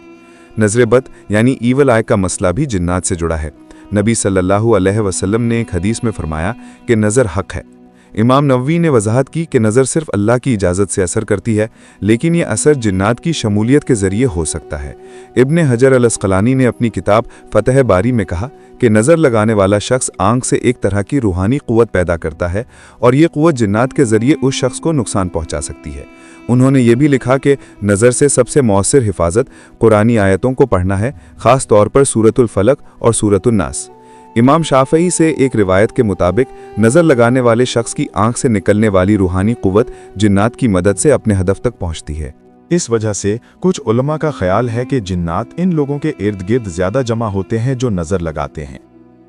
नज़र बद यानी ईवल आय का मसला भी जिन्नात से जुड़ा है। नबी सल्लल्लाहु अलैहि वसल्लम ने एक हदीस में फरमाया कि नज़र हक है। इमाम नववी ने वजाहत की कि नज़र सिर्फ अल्लाह की इजाज़त से असर करती है, लेकिन यह असर जिन्नात की शमूलियत के ज़रिए हो सकता है। इब्ने हजर अल अस्क़लानी ने अपनी किताब फ़तह बारी में कहा कि नज़र लगाने वाला शख्स आंख से एक तरह की रूहानी क़ुव्वत पैदा करता है और ये क़ुव्वत जिन्नात के ज़रिए उस शख्स को नुकसान पहुँचा सकती है। उन्होंने ये भी लिखा कि नज़र से सबसे मौसर हिफाजत कुरानी आयतों को पढ़ना है, ख़ास तौर पर सूरतुल फलक और सूरतुल नास। इमाम शाफ़ई से एक रिवायत के मुताबिक नज़र लगाने वाले शख्स की आंख से निकलने वाली रूहानी क़ुव्वत जिन्नात की मदद से अपने हदफ तक पहुँचती है। इस वजह से कुछ उलमा का ख्याल है कि जिन्नात इन लोगों के इर्द गिर्द ज़्यादा जमा होते हैं जो नज़र लगाते हैं।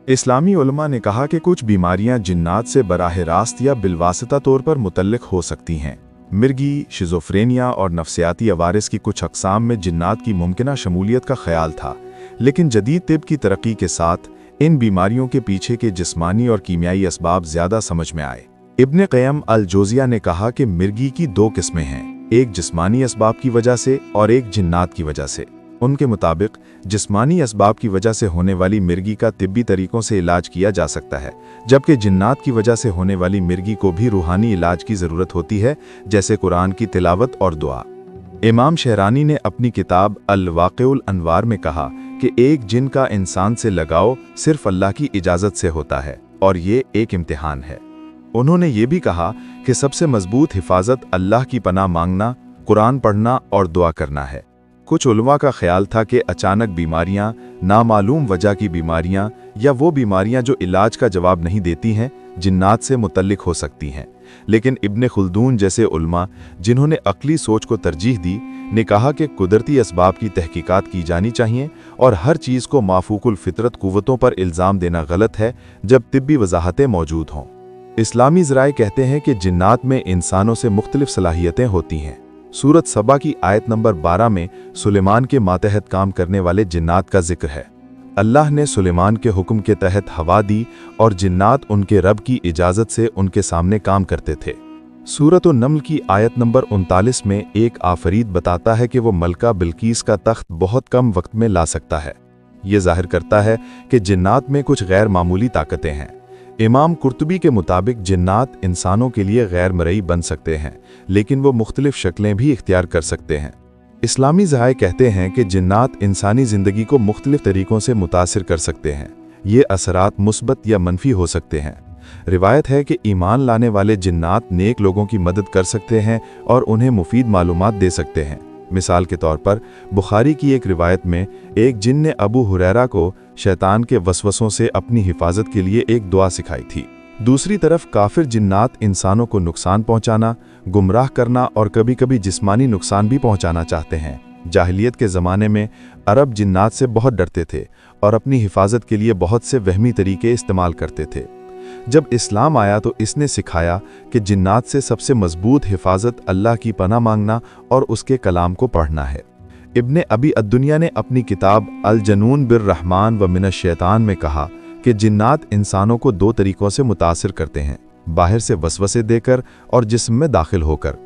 इस्लामी उलमा ने कहा कि कुछ बीमारियां जिन्नात से बराह रास्त या बिलवासिता तौर पर मुतल्लिक हो सकती हैं। मिर्गी, शिज़ोफ्रेनिया और नफ्सियाती अवारिस की कुछ अक़साम में जिन्नात की मुमकिना शमूलियत का ख्याल था, लेकिन जदीद तिब की तरक्की के साथ इन बीमारियों के पीछे के जिस्मानी और कीमियाई असबाब ज़्यादा समझ में आए। इब्ने क़य्यम अल जोज़िया ने कहा कि मिर्गी की 2 किस्में हैं, एक जिस्मानी असबाब की वजह से और एक जिन्नात की वजह से। उनके मुताबिक जिस्मानी असबाब की वजह से होने वाली मिर्गी का तिब्बी तरीकों से इलाज किया जा सकता है, जबकि जिन्नात की वजह से होने वाली मिर्गी को भी रूहानी इलाज की ज़रूरत होती है, जैसे कुरान की तिलावत और दुआ। इमाम शहरानी ने अपनी किताब अल वाक़िउल अनवार में कहा कि एक जिन का इंसान से लगाव सिर्फ अल्लाह की इजाज़त से होता है और ये एक इम्तिहान है। उन्होंने ये भी कहा कि सबसे मजबूत हिफाजत अल्लाह की पनाह मांगना, कुरान पढ़ना और दुआ करना है। कुछ उलमा का ख्याल था कि अचानक बीमारियां, नामालूम वजह की बीमारियां या वो बीमारियां जो इलाज का जवाब नहीं देती हैं, जिन्नात से मुतल्लिक हो सकती हैं, लेकिन इब्न खुल्दून जैसे उल्मा जिन्होंने अक्ली सोच को तरजीह दी ने कहा कि कुदरती असबाब की तहकीकात की जानी चाहिए और हर चीज़ को माफूकुल फितरत कुव्वतों पर इल्ज़ाम देना गलत है जब तिब्बी वजाहतें मौजूद हों। इस्लामी ज़राए कहते हैं कि जिन्नात में इंसानों से मुख्तलिफ सलाहियतें होती हैं। सूरत सबा की आयत नंबर 12 में सुलेमान के मातहत काम करने वाले जिन्नात का जिक्र है। अल्लाह ने सुलेमान के हुक्म के तहत हवा दी और जिन्नात उनके रब की इजाज़त से उनके सामने काम करते थे। सूरत नम्ल की आयत नंबर 39 में एक आफरीद बताता है कि वो मलका बिल्कीस का तख्त बहुत कम वक्त में ला सकता है। ये जाहिर करता है कि जिन्नात में कुछ गैर मामूली ताकतें हैं। इमाम कुर्तुबी के मुताबिक जिन्नात इंसानों के लिए गैर मरई बन सकते हैं, लेकिन वो मुख्तलिफ शक्लें भी इख्तियार कर सकते हैं। इस्लामी ज़हाए कहते हैं कि जिन्नात इंसानी ज़िंदगी को मुख्तलिफ तरीक़ों से मुतासिर कर सकते हैं। ये असरात मुस्बत या मनफी हो सकते हैं। रिवायत है कि ईमान लाने वाले जिन्नात नेक लोगों की मदद कर सकते हैं और उन्हें मुफीद मालूमात दे सकते हैं। मिसाल के तौर पर बुखारी की एक रिवायत में एक जिन ने अबू हुरैरा को शैतान के वसवसों से अपनी हिफाजत के लिए एक दुआ सिखाई थी। दूसरी तरफ काफिर जिन्नात इंसानों को नुकसान पहुंचाना, गुमराह करना और कभी कभी जिस्मानी नुकसान भी पहुंचाना चाहते हैं। जाहिलियत के ज़माने में अरब जिन्नात से बहुत डरते थे और अपनी हिफाजत के लिए बहुत से वहमी तरीके इस्तेमाल करते थे। जब इस्लाम आया तो इसने सिखाया कि जिन्नात से सबसे मजबूत हिफाजत अल्लाह की पनाह मांगना और उसके कलाम को पढ़ना है। इब्ने अबी अद्दुनिया ने अपनी किताब अल जनून बिर रहमान व मिनश शैतान में कहा कि जिन्नात इंसानों को दो तरीक़ों से मुतासिर करते हैं, बाहर से वसवसे देकर और जिस्म में दाखिल होकर।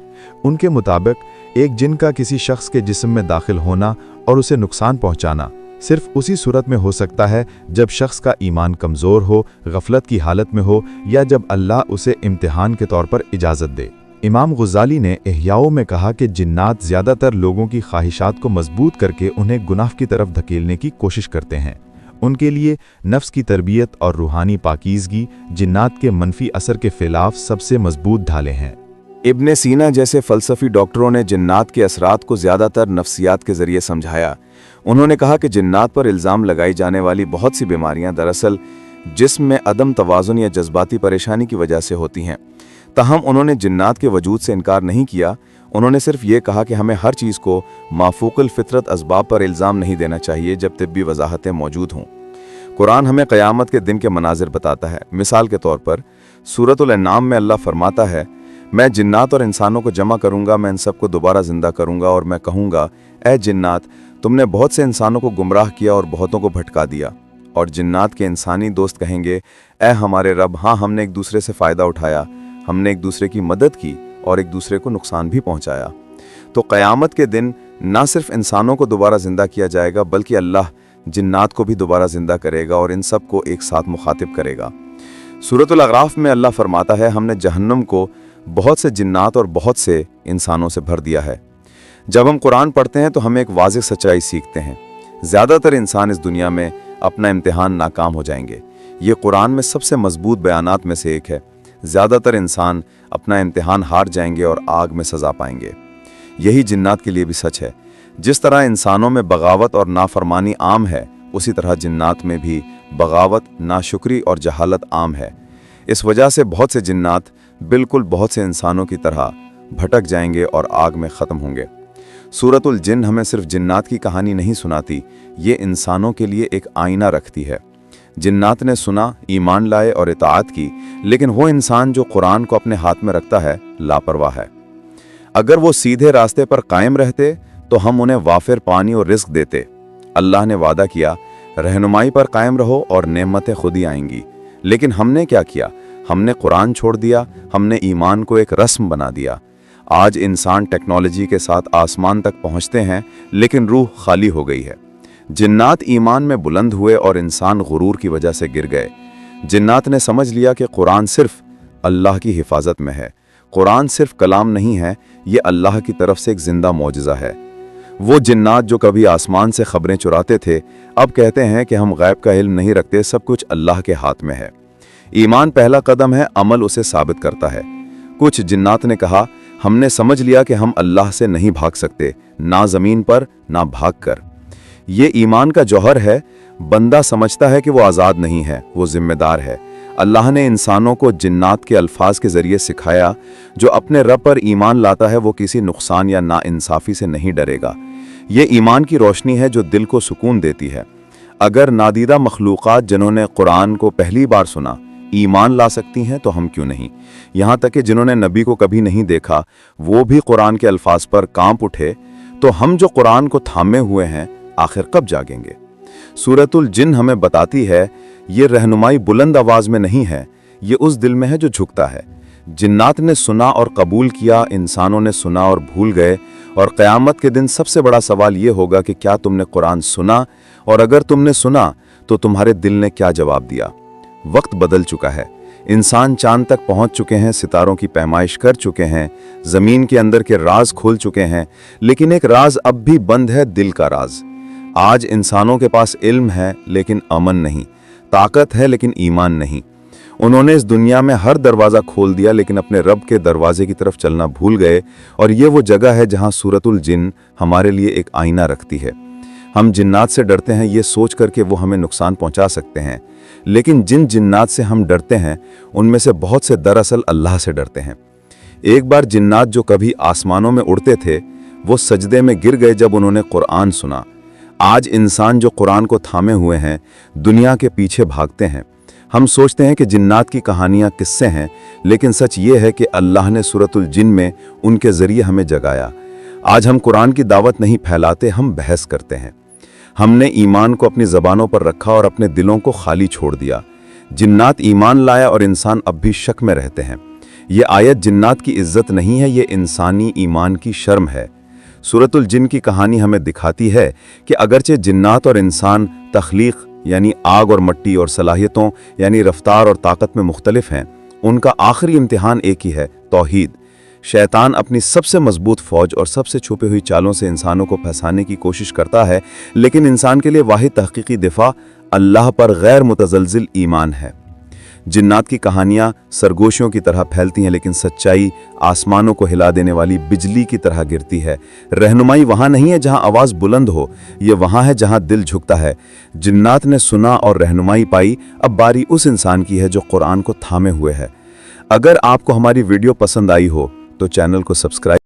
उनके मुताबिक एक जिन का किसी शख्स के जिस्म में दाखिल होना और उसे नुकसान पहुंचाना सिर्फ उसी सूरत में हो सकता है जब शख्स का ईमान कमज़ोर हो, गफलत की हालत में हो या जब अल्लाह उसे इम्तिहान के तौर पर इजाज़त दे। इमाम गुज़ाली ने इहयाओं में कहा कि जिन्नात ज़्यादातर लोगों की ख्वाहिशात को मजबूत करके उन्हें गुनाह की तरफ धकेलने की कोशिश करते हैं। उनके लिए नफ्स की तरबियत और रूहानी पाकीज़गी जिन्नात के मनफी असर के खिलाफ सबसे मजबूत ढाले हैं। इब्ने सीना जैसे फ़लसफ़ी डॉक्टरों ने जिन्नात के असरात को ज़्यादातर नफ्सियात के ज़रिए समझाया। उन्होंने कहा कि जिन्नात पर इल्ज़ाम लगाई जाने वाली बहुत सी बीमारियां दरअसल जिस्म में अदम तवाज़ुन या जज्बाती परेशानी की वजह से होती हैं। ताहम उन्होंने जिन्नात के वजूद से इनकार नहीं किया। उन्होंने सिर्फ ये कहा कि हमें हर चीज़ को माफूकुल फितरत असबाब पर इल्ज़ाम नहीं देना चाहिए जब तिब्बी वजाहतें मौजूद हों। कुरान हमें क़यामत के दिन के मनाजिर बताता है। मिसाल के तौर पर सूरतुल अन्नाम में अल्लाह फरमाता है, मैं जिन्नात और इंसानों को जमा करूँगा, मैं इन सबको दोबारा ज़िंदा करूँगा और मैं कहूँगा, ए जिन्नात, तुमने बहुत से इंसानों को गुमराह किया और बहुतों को भटका दिया। और जिन्नात के इंसानी दोस्त कहेंगे, ए हमारे रब, हाँ हमने एक दूसरे से फ़ायदा उठाया, हमने एक दूसरे की मदद की और एक दूसरे को नुकसान भी पहुँचाया। तो क़यामत के दिन ना सिर्फ इंसानों को दोबारा ज़िंदा किया जाएगा बल्कि अल्लाह जिन्नात को भी दोबारा ज़िंदा करेगा और इन सब को एक साथ मुखातिब करेगा। सूरतुल अग़राफ़ में अल्लाह फरमाता है, हमने जहन्नम को बहुत से जिन्नात और बहुत से इंसानों से भर दिया है। जब हम कुरान पढ़ते हैं तो हम एक वाज़ेह सच्चाई सीखते हैं। ज़्यादातर इंसान इस दुनिया में अपना इम्तिहान नाकाम हो जाएंगे। ये कुरान में सबसे मजबूत बयानात में से एक है। ज़्यादातर इंसान अपना इम्तिहान हार जाएंगे और आग में सज़ा पाएंगे। यही जिन्नात के लिए भी सच है। जिस तरह इंसानों में बगावत और नाफरमानी आम है, उसी तरह जिन्नात में भी बगावत, नाशुक्री और जहालत आम है। इस वजह से बहुत से जिन्नात बिल्कुल बहुत से इंसानों की तरह भटक जाएंगे और आग में ख़त्म होंगे। सूरतुल जिन हमें सिर्फ जिन्नात की कहानी नहीं सुनाती, ये इंसानों के लिए एक आईना रखती है। जिन्नात ने सुना, ईमान लाए और इताअत की, लेकिन वो इंसान जो कुरान को अपने हाथ में रखता है लापरवाह है। अगर वो सीधे रास्ते पर कायम रहते तो हम उन्हें वाफिर पानी और रिस्क देते। अल्लाह ने वादा किया, रहनुमाई पर कायम रहो और नेमतें खुद ही आएंगी। लेकिन हमने क्या किया? हमने कुरान छोड़ दिया, हमने ईमान को एक रस्म बना दिया। आज इंसान टेक्नोलॉजी के साथ आसमान तक पहुंचते हैं, लेकिन रूह खाली हो गई है। जिन्नात ईमान में बुलंद हुए और इंसान गुरूर की वजह से गिर गए। जिन्नात ने समझ लिया कि कुरान सिर्फ अल्लाह की हिफाजत में है। कुरान सिर्फ कलाम नहीं है, ये अल्लाह की तरफ से एक जिंदा मौजज़ा है। वो जिन्नात जो कभी आसमान से खबरें चुराते थे, अब कहते हैं कि हम गैब का इल्म नहीं रखते, सब कुछ अल्लाह के हाथ में है। ईमान पहला कदम है, अमल उसे साबित करता है। कुछ जिन्नात ने कहा, हमने समझ लिया कि हम अल्लाह से नहीं भाग सकते, ना ज़मीन पर ना भाग कर। ये ईमान का जौहर है। बंदा समझता है कि वो आज़ाद नहीं है, वो जिम्मेदार है। अल्लाह ने इंसानों को जिन्नात के अल्फाज के ज़रिए सिखाया, जो अपने रब पर ईमान लाता है वो किसी नुकसान या नाइंसाफ़ी से नहीं डरेगा। ये ईमान की रोशनी है जो दिल को सुकून देती है। अगर नादीदा मखलूक़ात जिन्होंने कुरान को पहली बार सुना ईमान ला सकती हैं तो हम क्यों नहीं। यहाँ तक कि जिन्होंने नबी को कभी नहीं देखा वो भी कुरान के अल्फाज पर कांप उठे, तो हम जो कुरान को थामे हुए हैं आखिर कब जागेंगे। सूरतुल जिन हमें बताती है ये रहनुमाई बुलंद आवाज़ में नहीं है, ये उस दिल में है जो झुकता है। जिन्नात ने सुना और कबूल किया, इंसानों ने सुना और भूल गए, और क़यामत के दिन सबसे बड़ा सवाल ये होगा कि क्या तुमने कुरान सुना, और अगर तुमने सुना तो तुम्हारे दिल ने क्या जवाब दिया। वक्त बदल चुका है, इंसान चांद तक पहुंच चुके हैं, सितारों की पैमाइश कर चुके हैं, ज़मीन के अंदर के राज खोल चुके हैं, लेकिन एक राज अब भी बंद है, दिल का राज। आज इंसानों के पास इल्म है लेकिन अमन नहीं, ताकत है लेकिन ईमान नहीं। उन्होंने इस दुनिया में हर दरवाज़ा खोल दिया लेकिन अपने रब के दरवाजे की तरफ चलना भूल गए, और ये वो जगह है जहाँ सूरतुल जिन हमारे लिए एक आईना रखती है। हम जिन्नात से डरते हैं ये सोच कर के वो हमें नुकसान पहुंचा सकते हैं, लेकिन जिन जिन्नात से हम डरते हैं उनमें से बहुत से दरअसल अल्लाह से डरते हैं। एक बार जिन्नात जो कभी आसमानों में उड़ते थे वो सजदे में गिर गए जब उन्होंने कुरान सुना। आज इंसान जो कुरान को थामे हुए हैं दुनिया के पीछे भागते हैं। हम सोचते हैं कि जिन्नात की कहानियाँ किस्से हैं, लेकिन सच ये है कि अल्लाह ने सूरतुल जिन में उनके ज़रिए हमें जगाया। आज हम कुरान की दावत नहीं फैलाते, हम बहस करते हैं। हमने ईमान को अपनी ज़बानों पर रखा और अपने दिलों को खाली छोड़ दिया। जिन्नात ईमान लाया और इंसान अब भी शक में रहते हैं। ये आयत जिन्नात की इज्जत नहीं है, ये इंसानी ईमान की शर्म है। सूरतुल जिन की कहानी हमें दिखाती है कि अगरचे जिन्नात और इंसान तख्लीक यानी आग और मट्टी और सलाहियतों यानी रफ्तार और ताकत में मुख्तलिफ हैं, उनका आखिरी इम्तिहान एक ही है, तौहीद। शैतान अपनी सबसे मजबूत फौज और सबसे छुपी हुई चालों से इंसानों को फंसाने की कोशिश करता है, लेकिन इंसान के लिए वाहिद तहकीकी दिफा अल्लाह पर गैर मुतज़लज़िल ईमान है। जिन्नात की कहानियाँ सरगोशियों की तरह फैलती हैं, लेकिन सच्चाई आसमानों को हिला देने वाली बिजली की तरह गिरती है। रहनुमाई वहाँ नहीं है जहाँ आवाज़ बुलंद हो, ये वहाँ है जहाँ दिल झुकता है। जिन्नात ने सुना और रहनुमाई पाई, अब बारी उस इंसान की है जो कुरान को थामे हुए है। अगर आपको हमारी वीडियो पसंद आई हो तो चैनल को सब्सक्राइब